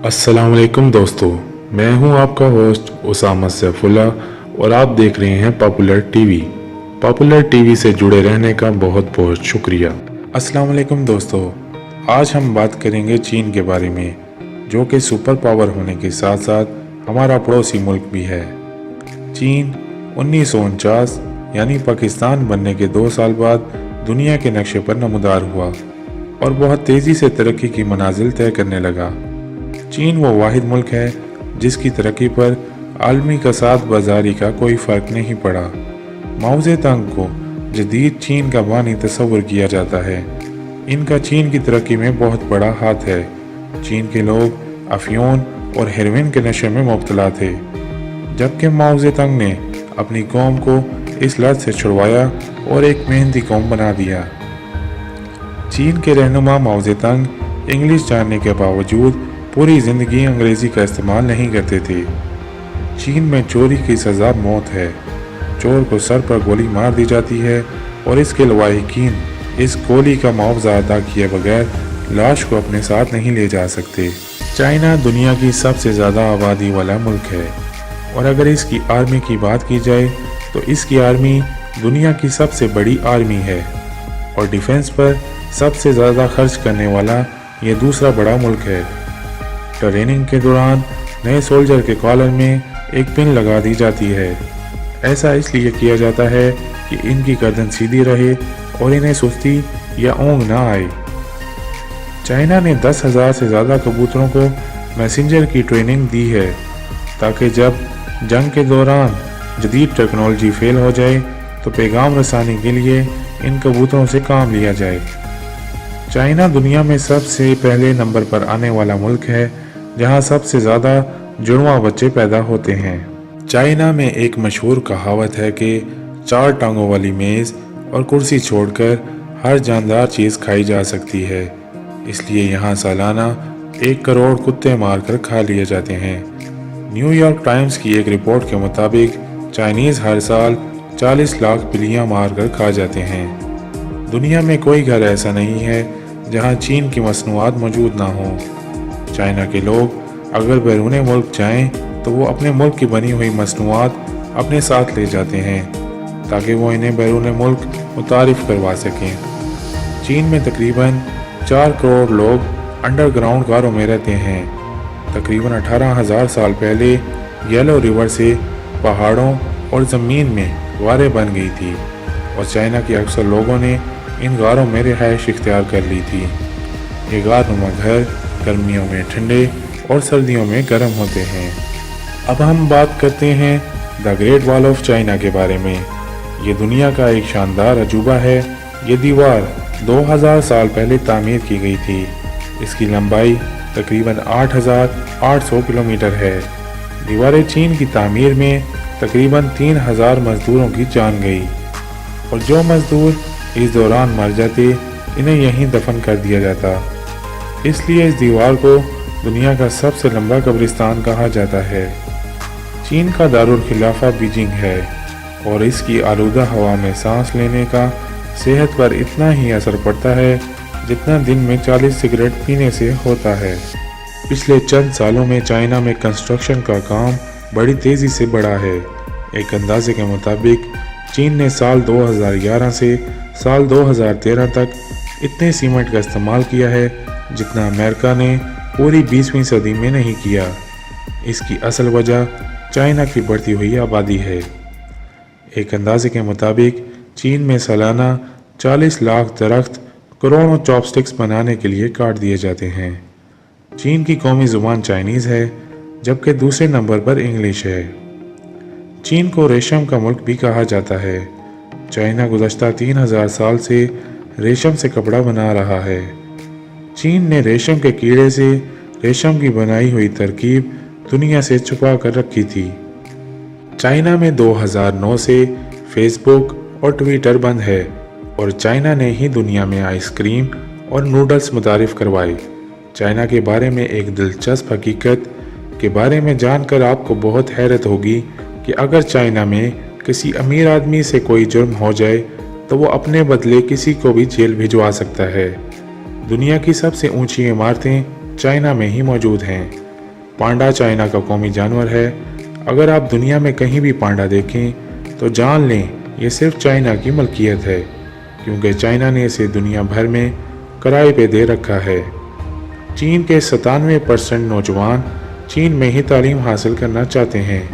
अस्सलाम वालेकुम दोस्तों, मैं हूं आपका होस्ट उसामा सैफुल्लाह और आप देख रहे हैं पॉपुलर टीवी। पॉपुलर टीवी से जुड़े रहने का बहुत बहुत शुक्रिया। अस्सलाम वालेकुम दोस्तों, आज हम बात करेंगे चीन के बारे में, जो कि सुपर पावर होने के साथ साथ हमारा पड़ोसी मुल्क भी है। चीन 1949 यानी पाकिस्तान बनने के 2 साल बाद दुनिया के नक्शे पर नमूदार हुआ और बहुत तेज़ी से तरक्की की मनाजिल तय करने लगा। चीन वो वाहिद मुल्क है जिसकी तरक्की पर आलमी कसाद बाजारी का कोई फ़र्क नहीं पड़ा। माओ ज़ेडुंग को जदीद चीन का बानी तस्वुर किया जाता है। इनका चीन की तरक्की में बहुत बड़ा हाथ है। चीन के लोग अफयून और हेरोइन के नशे में मुब्तला थे, जबकि माओ ज़ेडुंग ने अपनी कौम को इस लत से छुड़वाया और एक मेहनती कौम बना दिया। चीन के रहनुमा माओ ज़ेडुंग इंग्लिश जानने के बावजूद पूरी ज़िंदगी अंग्रेज़ी का इस्तेमाल नहीं करते थे। चीन में चोरी की सज़ा मौत है। चोर को सर पर गोली मार दी जाती है और इसके लवाहिकीन इस गोली का मुआवजा अदा किए बगैर लाश को अपने साथ नहीं ले जा सकते। चाइना दुनिया की सबसे ज़्यादा आबादी वाला मुल्क है और अगर इसकी आर्मी की बात की जाए तो इसकी आर्मी दुनिया की सबसे बड़ी आर्मी है और डिफेंस पर सबसे ज़्यादा खर्च करने वाला ये दूसरा बड़ा मुल्क है। ट्रेनिंग के दौरान नए सोल्जर के कॉलर में एक पिन लगा दी जाती है। ऐसा इसलिए किया जाता है कि इनकी गर्दन सीधी रहे और इन्हें सुस्ती या ऊँघ ना आए। चाइना ने 10,000 से ज़्यादा कबूतरों को मैसेंजर की ट्रेनिंग दी है ताकि जब जंग के दौरान जदीद टेक्नोलॉजी फेल हो जाए तो पैगाम रसानी के लिए इन कबूतरों से काम लिया जाए। चाइना दुनिया में सबसे पहले नंबर पर आने वाला मुल्क है जहां सबसे ज़्यादा जुड़वां बच्चे पैदा होते हैं। चाइना में एक मशहूर कहावत है कि 4 टांगों वाली मेज़ और कुर्सी छोड़कर हर जानदार चीज़ खाई जा सकती है, इसलिए यहाँ सालाना 1 करोड़ कुत्ते मारकर खा लिए जाते हैं। न्यूयॉर्क टाइम्स की एक रिपोर्ट के मुताबिक चाइनीज़ हर साल 40 लाख बिल्लियाँ मारकर खा जाते हैं। दुनिया में कोई घर ऐसा नहीं है जहाँ चीन की मसनूआत मौजूद ना हो। चाइना के लोग अगर बैरून मुल्क जाएं तो वो अपने मुल्क की बनी हुई मसनूआत अपने साथ ले जाते हैं ताकि वो इन्हें बैरून मुल्क मुतारिफ करवा सकें। चीन में तकरीबन 4 करोड़ लोग अंडरग्राउंड गारों में रहते हैं। तकरीबन 18,000 साल पहले येलो रिवर से पहाड़ों और ज़मीन में गारें बन गई थी और चाइना के अक्सर लोगों ने इन गारों में रिहाइश इख्तियार कर ली थी। ये गार नुमा घर गर्मियों में ठंडे और सर्दियों में गर्म होते हैं। अब हम बात करते हैं the great wall of China के बारे में। ये दुनिया का एक शानदार अजूबा है। ये दीवार 2000 साल पहले तामीर की गई थी। इसकी लंबाई तकरीबन 8,800 किलोमीटर है। दीवारें चीन की तामीर में तकरीबन 3,000 मजदूरों की जान गई और जो मजदूर इस दौरान मर जाते इन्हें यहीं दफन कर दिया जाता। इसलिए इस दीवार को दुनिया का सबसे लंबा कब्रिस्तान कहा जाता है। चीन का दारुल खिलाफा बीजिंग है और इसकी आलूदा हवा में सांस लेने का सेहत पर इतना ही असर पड़ता है जितना दिन में 40 सिगरेट पीने से होता है। पिछले चंद सालों में चाइना में कंस्ट्रक्शन का काम बड़ी तेज़ी से बढ़ा है। एक अंदाजे के मुताबिक चीन ने साल 2011 से साल 2013 तक इतने सीमेंट का इस्तेमाल किया है जितना अमेरिका ने पूरी 20वीं सदी में नहीं किया। इसकी असल वजह चाइना की बढ़ती हुई आबादी है। एक अंदाजे के मुताबिक चीन में सालाना 40 लाख दरख्त करोड़ों चॉपस्टिक्स बनाने के लिए काट दिए जाते हैं। चीन की कौमी ज़ुबान चाइनीज़ है, जबकि दूसरे नंबर पर इंग्लिश है। चीन को रेशम का मुल्क भी कहा जाता है। चाइना गुज़श्ता 3,000 साल से रेशम से कपड़ा बना रहा है। चीन ने रेशम के कीड़े से रेशम की बनाई हुई तरकीब दुनिया से छुपा कर रखी थी। चाइना में 2009 से फेसबुक और ट्विटर बंद है और चाइना ने ही दुनिया में आइसक्रीम और नूडल्स मुतारिफ करवाए। चाइना के बारे में एक दिलचस्प हकीकत के बारे में जानकर आपको बहुत हैरत होगी कि अगर चाइना में किसी अमीर आदमी से कोई जुर्म हो जाए तो वो अपने बदले किसी को भी जेल भिजवा सकता है। दुनिया की सबसे ऊंची इमारतें चाइना में ही मौजूद हैं। पांडा चाइना का कौमी जानवर है। अगर आप दुनिया में कहीं भी पांडा देखें तो जान लें ये सिर्फ चाइना की मलकियत है, क्योंकि चाइना ने इसे दुनिया भर में किराए पे दे रखा है। चीन के 97% नौजवान चीन में ही तालीम हासिल करना चाहते हैं,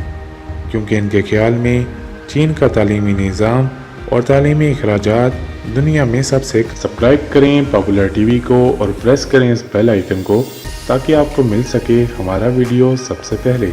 क्योंकि इनके ख्याल में चीन का तालीमी निज़ाम और तालीमी अखराजात दुनिया में सबसे। सब्सक्राइब करें पॉपुलर टीवी को और प्रेस करें इस बेल आइकन को ताकि आपको मिल सके हमारा वीडियो सबसे पहले।